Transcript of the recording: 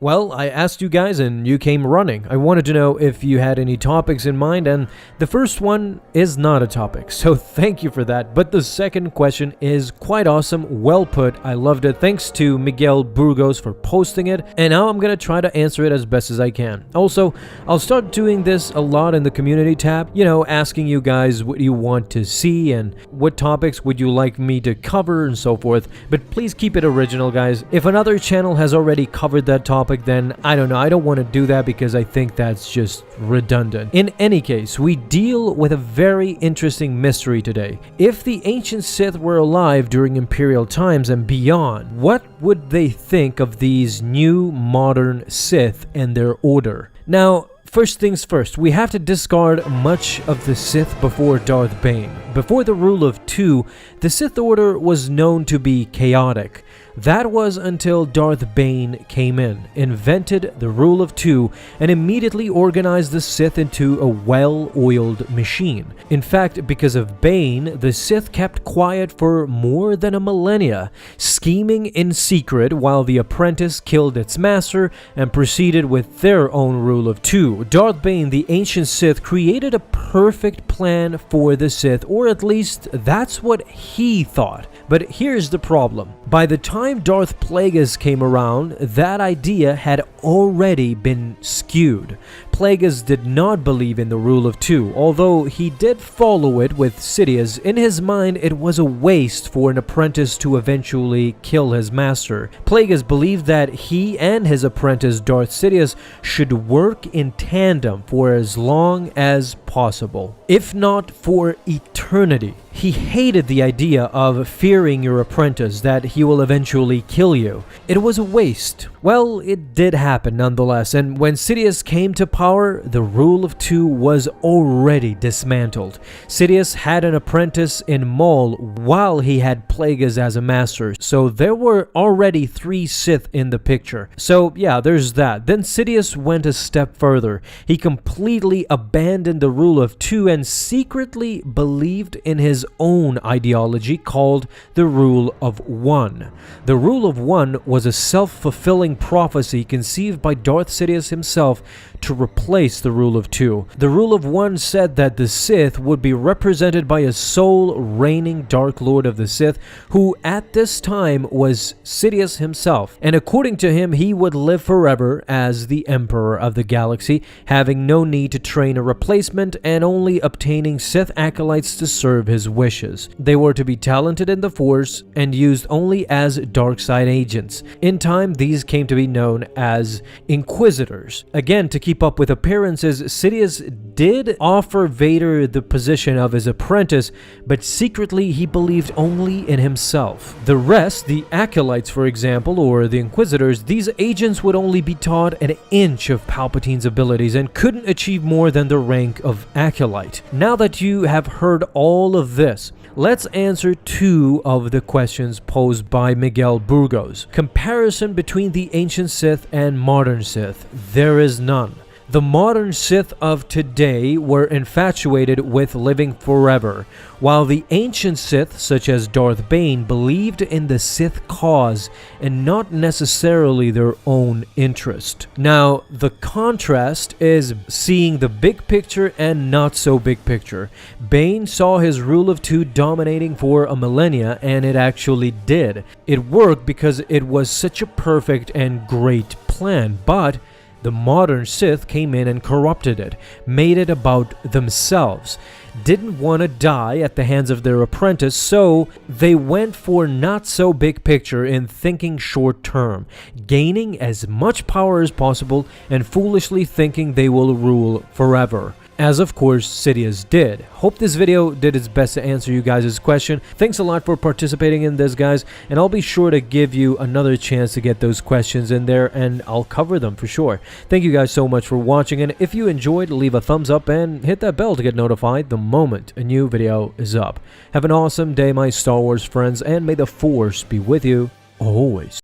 Well, I asked you guys and you came running. I wanted to know if you had any topics in mind, and the first one is not a topic, so thank you for that. But the second question is quite awesome, well put, I loved it. Thanks to Miguel Burgos for posting it, and now I'm gonna try to answer it as best as I can. Also, I'll start doing this a lot in the community tab, asking you guys what you want to see and what topics would you like me to cover and so forth. But please keep it original, guys. If another channel has already covered that topic, then I don't know, I don't want to do that because I think that's just redundant. In any case, we deal with a very interesting mystery today. If the Ancient Sith were alive during Imperial times and beyond, what would they think of these new modern Sith and their order? Now, first things first, we have to discard much of the Sith before Darth Bane. Before the Rule of Two, the Sith Order was known to be chaotic. That was until Darth Bane came in, invented the Rule of Two, and immediately organized the Sith into a well-oiled machine. In fact, because of Bane, the Sith kept quiet for more than a millennia, scheming in secret while the apprentice killed its master and proceeded with their own Rule of Two. Darth Bane, the Ancient Sith, created a perfect plan for the Sith, or at least that's what he thought. But here's the problem. By the time Darth Plagueis came around, that idea had already been skewed. Plagueis did not believe in the Rule of Two, although he did follow it with Sidious. In his mind, it was a waste for an apprentice to eventually kill his master. Plagueis believed that he and his apprentice Darth Sidious should work in tandem for as long as possible, if not for eternity. He hated the idea of fearing your apprentice, that he will eventually kill you. It was a waste. Well, it did happen nonetheless, and when Sidious came to power, the Rule of Two was already dismantled. Sidious had an apprentice in Maul while he had Plagueis as a master, so there were already 3 Sith in the picture. So yeah, there's that. Then Sidious went a step further. He completely abandoned the Rule of Two and secretly believed in his own ideology called the Rule of One. The Rule of One was a self-fulfilling prophecy conceived by Darth Sidious himself to replace the Rule of Two. The Rule of One said that the Sith would be represented by a sole reigning Dark Lord of the Sith, who at this time was Sidious himself, and according to him, he would live forever as the Emperor of the Galaxy, having no need to train a replacement and only obtaining Sith acolytes to serve his wishes. They were to be talented in the Force and used only as dark side agents. In time, these came to be known as Inquisitors. Again, to keep up with appearances, Sidious did offer Vader the position of his apprentice, but secretly he believed only in himself. The rest, the Acolytes for example, or the Inquisitors, these agents would only be taught an inch of Palpatine's abilities and couldn't achieve more than the rank of Acolyte. Now that you have heard all of this, let's answer 2 of the questions posed by Miguel Burgos. Comparison between the Ancient Sith and modern Sith. There is none. The modern Sith of today were infatuated with living forever, while the ancient Sith, such as Darth Bane, believed in the Sith cause and not necessarily their own interest. Now, the contrast is seeing the big picture and not so big picture. Bane saw his Rule of Two dominating for a millennia, and it actually did. It worked because it was such a perfect and great plan, but the modern Sith came in and corrupted it, made it about themselves, didn't want to die at the hands of their apprentice, so they went for not so big picture in thinking short term, gaining as much power as possible and foolishly thinking they will rule forever. As of course Sidious did. Hope this video did its best to answer you guys' question. Thanks a lot for participating in this, guys, and I'll be sure to give you another chance to get those questions in there and I'll cover them for sure. Thank you guys so much for watching, and if you enjoyed, leave a thumbs up and hit that bell to get notified the moment a new video is up. Have an awesome day, my Star Wars friends, and may the Force be with you always.